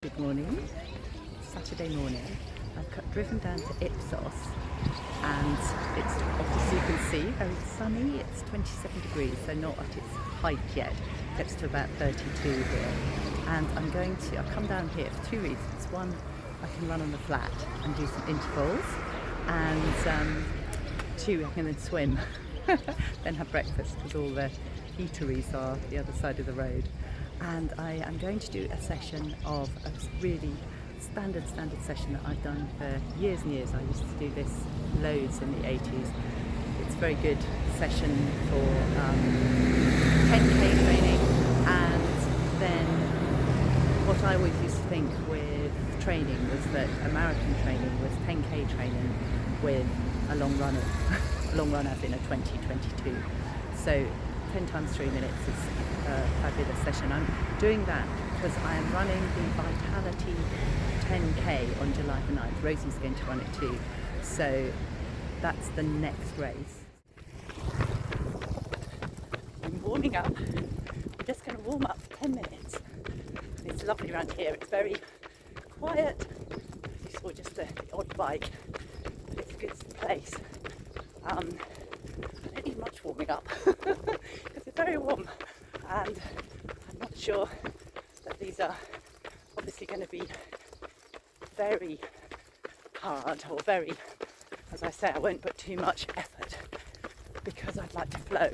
Good morning, Saturday morning. I've driven down to Ipsos and it's obviously, you can see, very sunny. It's 27 degrees, so not at its height yet. It gets to about 32 here. And I've come down here for two reasons. One, I can run on the flat and do some intervals, and two, I can then swim, then have breakfast because all the eateries are the other side of the road. And I am going to do a session of a really standard session that I've done for years and years. I used to do this loads in the 80s. It's a very good session for 10k training, and then what I always used to think with training was that a marathon training was 10k training with a long run as in a 2022. So 10 times 3 minutes is a fabulous session. I'm doing that because I am running the Vitality 10k on July the 9th. Rosie's going to run it too. So that's the next race. I'm warming up. I'm just going to warm up for 10 minutes. It's lovely around here. It's very quiet. As you saw, just the odd bike. But it's a good place. I don't need much warming up because it's very warm, and I'm not sure that these are obviously going to be very hard or very, as I say, I won't put too much effort because I'd like to flow,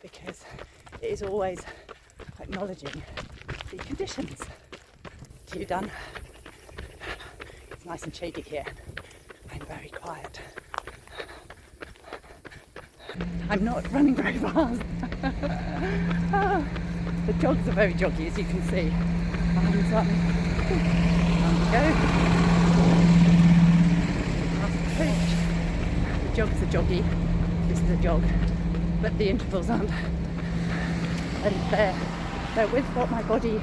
because it is always acknowledging the conditions. You done? It's nice and shady here and very quiet. I'm not running very fast. The jogs are very joggy, as you can see. And on we go. Past the coach. The jogs are joggy. This is a jog, but the intervals aren't. And they're with what my body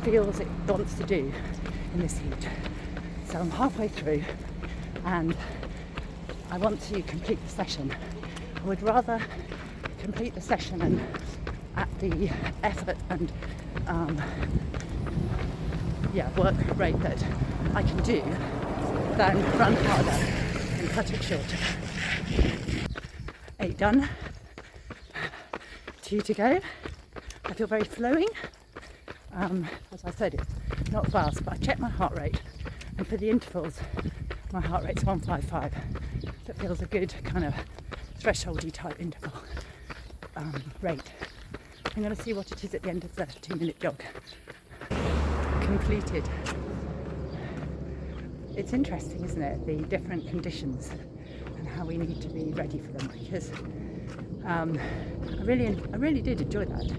feels it wants to do in this heat. So I'm halfway through, and I want to complete the session. I would rather complete the session and at the effort and work rate that I can do than run harder and cut it shorter. 8 done, 2 to go. I feel very flowing. As I said, it's not fast, but I checked my heart rate, and for the intervals my heart rate's 155. So it feels a good kind of thresholdy type interval rate. I'm going to see what it is at the end of the 2-minute jog. Completed. It's interesting, isn't it, the different conditions and how we need to be ready for them, because I really did enjoy that.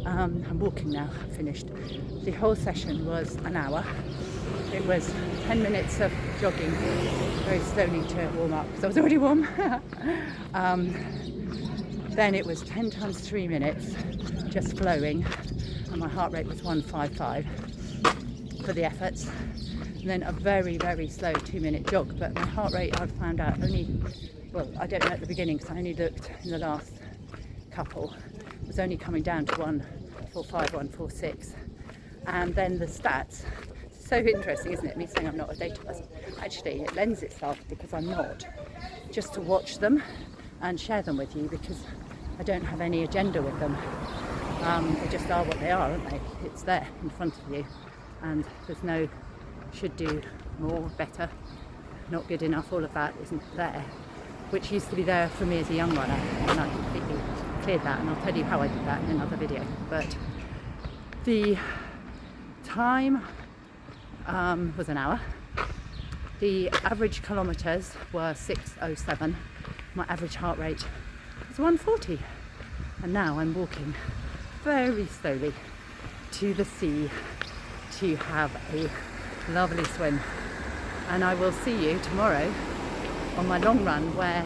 I'm walking now, finished. The whole session was an hour. It was 10 minutes of jogging very slowly to warm up because I was already warm. Then it was 10 times 3 minutes just flowing, and my heart rate was 155 for the efforts. And then a very slow 2-minute jog, but my heart rate, I've found out, I don't know at the beginning because I only looked in the last couple, it was only coming down to 145, 146. And then the stats, so interesting, isn't it? Me saying I'm not a data person. Actually, it lends itself, because I'm not, just to watch them and share them with you, because I don't have any agenda with them. They just are what they are, aren't they? It's there in front of you, and there's no should do more, better, not good enough. All of that isn't there, which used to be there for me as a young runner, and I completely cleared that, and I'll tell you how I did that in another video. But the time was an hour. The average kilometres were 6:07. My average heart rate was 140. And now I'm walking very slowly to the sea to have a lovely swim. And I will see you tomorrow on my long run where,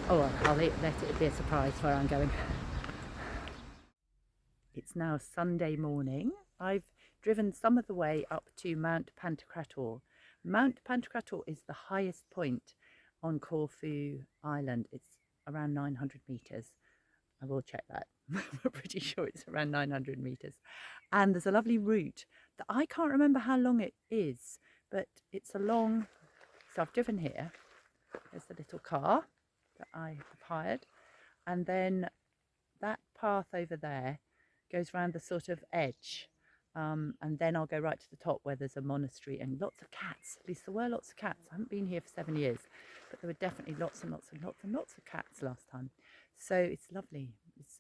I'll let it be a surprise where I'm going. It's now Sunday morning. I've driven some of the way up to Mount Pantocrator. Mount Pantocrator is the highest point on Corfu Island. It's around 900 metres. I will check that. I'm pretty sure it's around 900 metres. And there's a lovely route I can't remember how long it is, but it's a long, so I've driven here. There's the little car that I have hired, and then that path over there goes around the sort of edge, and then I'll go right to the top where there's a monastery and lots of cats. At least there were lots of cats. I haven't been here for 7 years, but there were definitely lots and lots and lots and lots of cats last time. So it's lovely.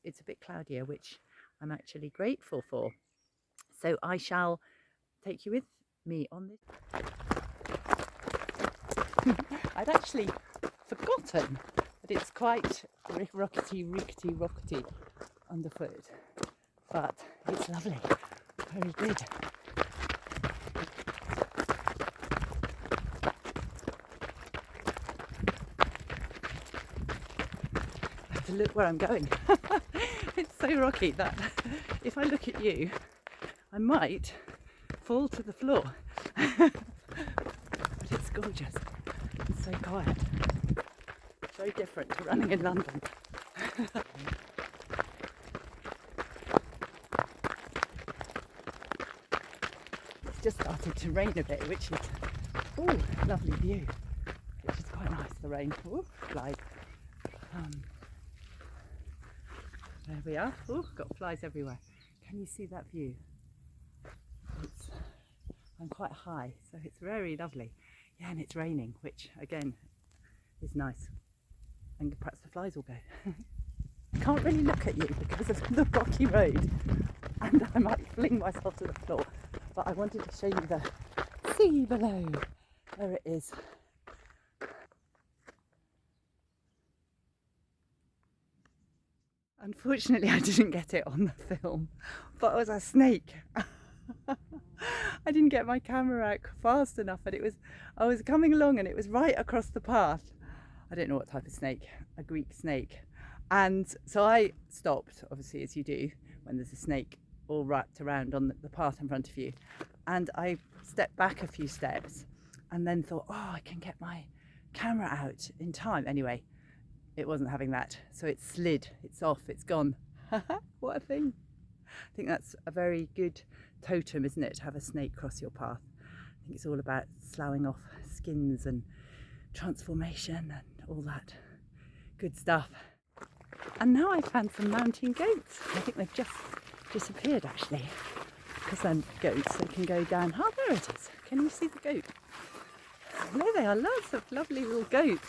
It's a bit cloudier, which I'm actually grateful for. So I shall take you with me on this. I'd actually forgotten that it's quite rickety underfoot, but it's lovely, very good. I have to look where I'm going. It's so rocky that if I look at you, I might fall to the floor. But it's gorgeous. It's so quiet. Very different to running in London. It's just started to rain a bit, which is, oh, lovely view, which is quite nice, the rain. Ooh, flies. There we are. Oh, got flies everywhere. Can you see that view? I'm quite high, so it's very lovely. Yeah, and it's raining, which again is nice. And perhaps the flies will go. I can't really look at you because of the rocky road, and I might fling myself to the floor. But I wanted to show you the sea below. There it is. Unfortunately, I didn't get it on the film, but it was a snake. I didn't get my camera out fast enough, and I was coming along and it was right across the path. I don't know what type of snake, a Greek snake. And so I stopped, obviously, as you do when there's a snake all wrapped around on the path in front of you. And I stepped back a few steps and then thought, oh, I can get my camera out in time. Anyway, it wasn't having that. So it slid, it's off, it's gone. What a thing. I think that's a very good totem, isn't it, to have a snake cross your path. I think it's all about sloughing off skins and transformation and all that good stuff. And now I found some mountain goats. I think they've just disappeared actually, because they're goats, they can go down. Oh, there it is. Can you see the goat? There they are, lots of lovely little goats.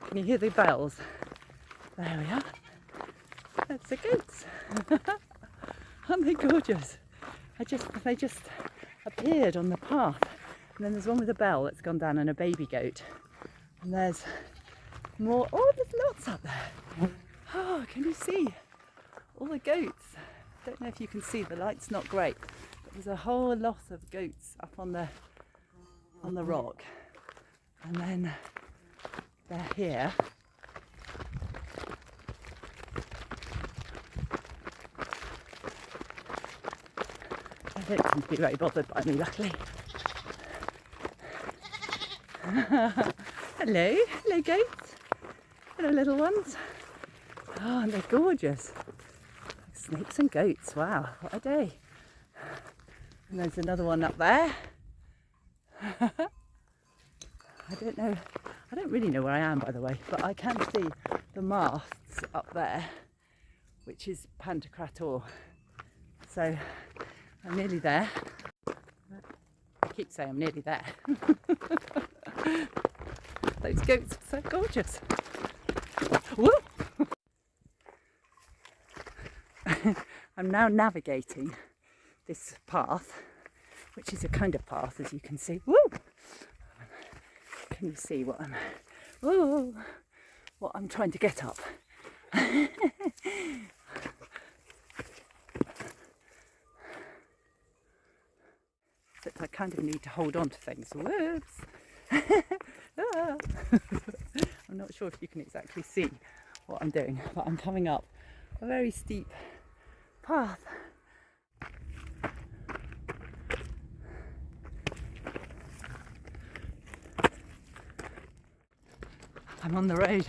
Can you hear the bells? There we are. That's the goats. Aren't they gorgeous? They just appeared on the path. And then there's one with a bell that's gone down and a baby goat. And there's more. Oh, there's lots up there. Oh, can you see all the goats? I don't know if you can see, the light's not great. But there's a whole lot of goats up on the rock. And then they're here. They don't seem to be very bothered by me, luckily. Hello, hello goats. Hello little ones. Oh, and they're gorgeous. Snakes and goats, wow, what a day. And there's another one up there. I don't really know where I am, by the way, but I can see the masts up there, which is Pantocrator. So I'm nearly there. I keep saying I'm nearly there. Those goats are so gorgeous. Woo! I'm now navigating this path, which is a kind of path, as you can see. Woo! Can you see what I'm trying to get up? But I kind of need to hold on to things. Whoops! I'm not sure if you can exactly see what I'm doing, but I'm coming up a very steep path. I'm on the road.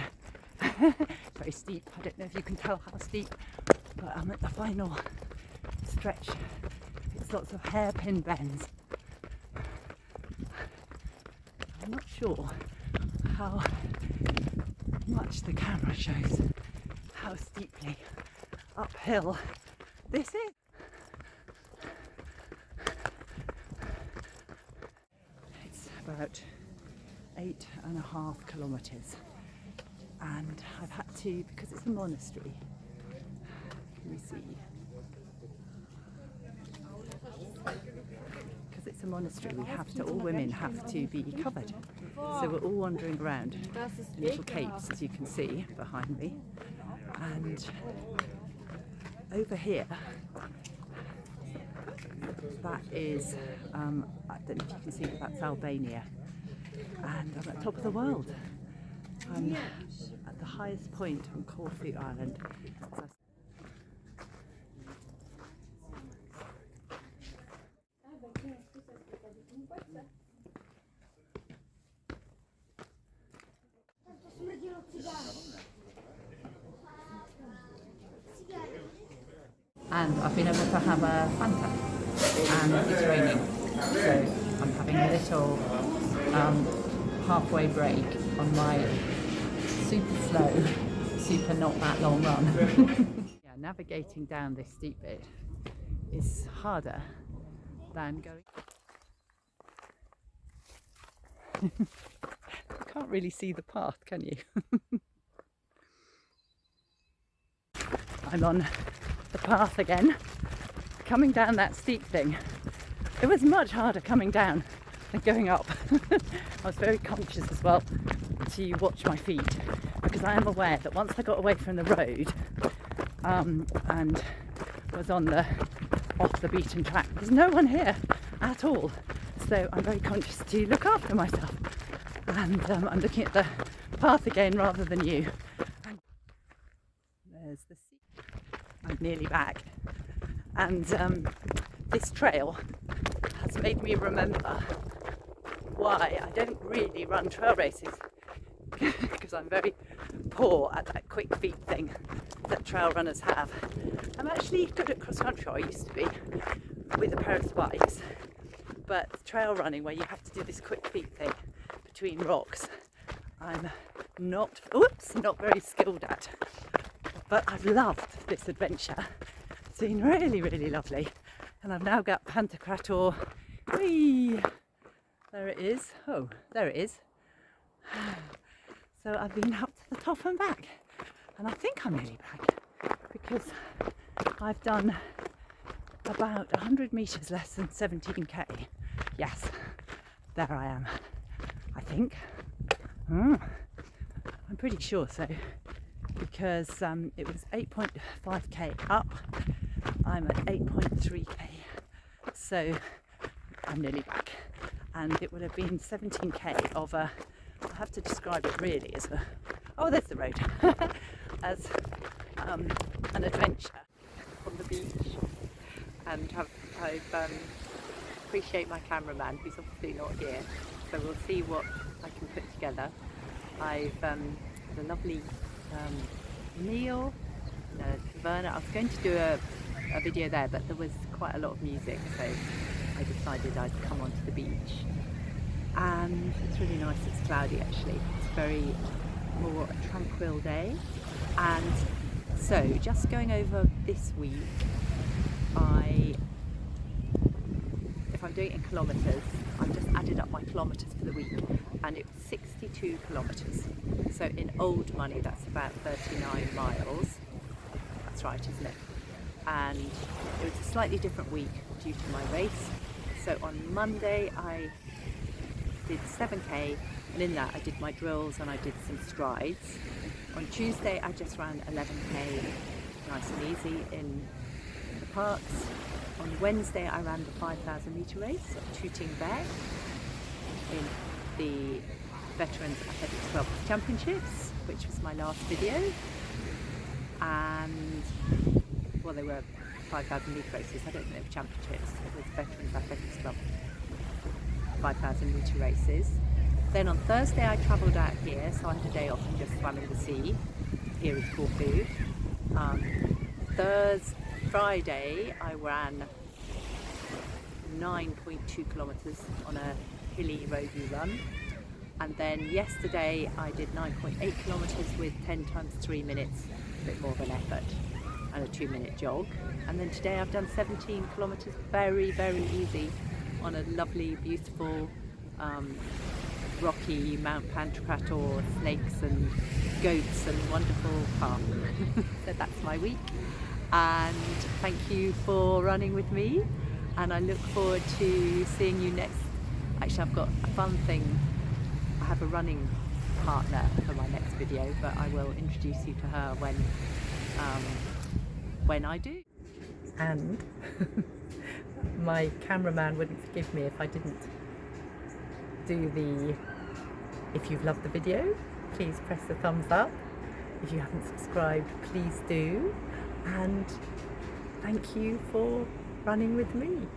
Very steep. I don't know if you can tell how steep, but I'm at the final stretch. It's there's lots of hairpin bends. I'm not sure how much the camera shows how steeply uphill this is. It's about 8.5 kilometres, and I've had to, because it's a monastery, can you see? Because it's a monastery, we have to, all women have to be covered. So we're all wandering around in little capes, as you can see behind me. And over here, that is, I don't know if you can see, but that's Albania. And I'm at the top of the world. I'm at the highest point on Corfu Island. And I've been able to have a Fanta, and it's raining, so I'm having a little halfway break on my super slow, super not that long run. Yeah, navigating down this steep bit is harder than going. You can't really see the path, can you? I'm on the path again, coming down that steep thing. It was much harder coming down than going up. I was very conscious as well to watch my feet, because I am aware that once I got away from the road and was on the off the beaten track, there's no one here at all. So I'm very conscious to look after myself, and I'm looking at the path again rather than you. And there's the sea. I'm nearly back, and this trail has made me remember why I don't really run trail races, because I'm very poor at that quick feet thing that trail runners have. I'm actually good at cross country, I used to be, with a pair of spikes, but trail running where you have to do this quick feet thing between rocks, I'm not very skilled at. But I've loved this adventure. It's been really, really lovely. And I've now got Pantocrator. Whee! There it is. Oh, there it is. So I've been up to the top and back. And I think I'm nearly back, because I've done about 100 metres less than 17k. Yes, there I am, I think. I'm pretty sure so, because it was 8.5k up, I'm at 8.3k, so I'm nearly back. And it would have been 17k of a, I have to describe it really as a, oh there's the road, as an adventure on the beach. And I appreciate my cameraman, who's obviously not here, so we'll see what I can put together. I've had a lovely meal in a taverna. I was going to do a video there, but there was quite a lot of music, so I decided I'd come onto the beach. And it's really nice, it's cloudy actually. It's very more a tranquil day. And so just going over this week, if I'm doing it in kilometres, I've just added up my kilometres for the week, and it was 62 kilometres. So in old money, that's about 39 miles. That's right, isn't it? And it was a slightly different week due to my race. So on Monday, I did 7k, and in that I did my drills and I did some strides. On Tuesday, I just ran 11k, nice and easy in the parks. On Wednesday, I ran the 5,000 metre race at Tooting Bear in the Veterans Athletics Club Championships, which was my last video. And, well, they were 5,000 metre races, I don't think they were championships, it was Veterans Athletics Club 5,000 metre races. Then on Thursday, I travelled out here, so I had a day off and just swam in the sea. Here is Corfu. Friday I ran 9.2 kilometres on a hilly roady run, and then yesterday I did 9.8 kilometres with 10 times 3 minutes, a bit more of an effort, and a 2-minute jog. And then today I've done 17 kilometres very, very easy on a lovely, beautiful, rocky Mount Pantocrator, snakes and goats and wonderful path. So that's my week, and thank you for running with me, and I look forward to seeing you next. Actually, I've got a fun thing. I have a running partner for my next video, but I will introduce you to her when I do. And my cameraman wouldn't forgive me if I didn't do the, if you've loved the video, please press the thumbs up. If you haven't subscribed, please do. And thank you for running with me.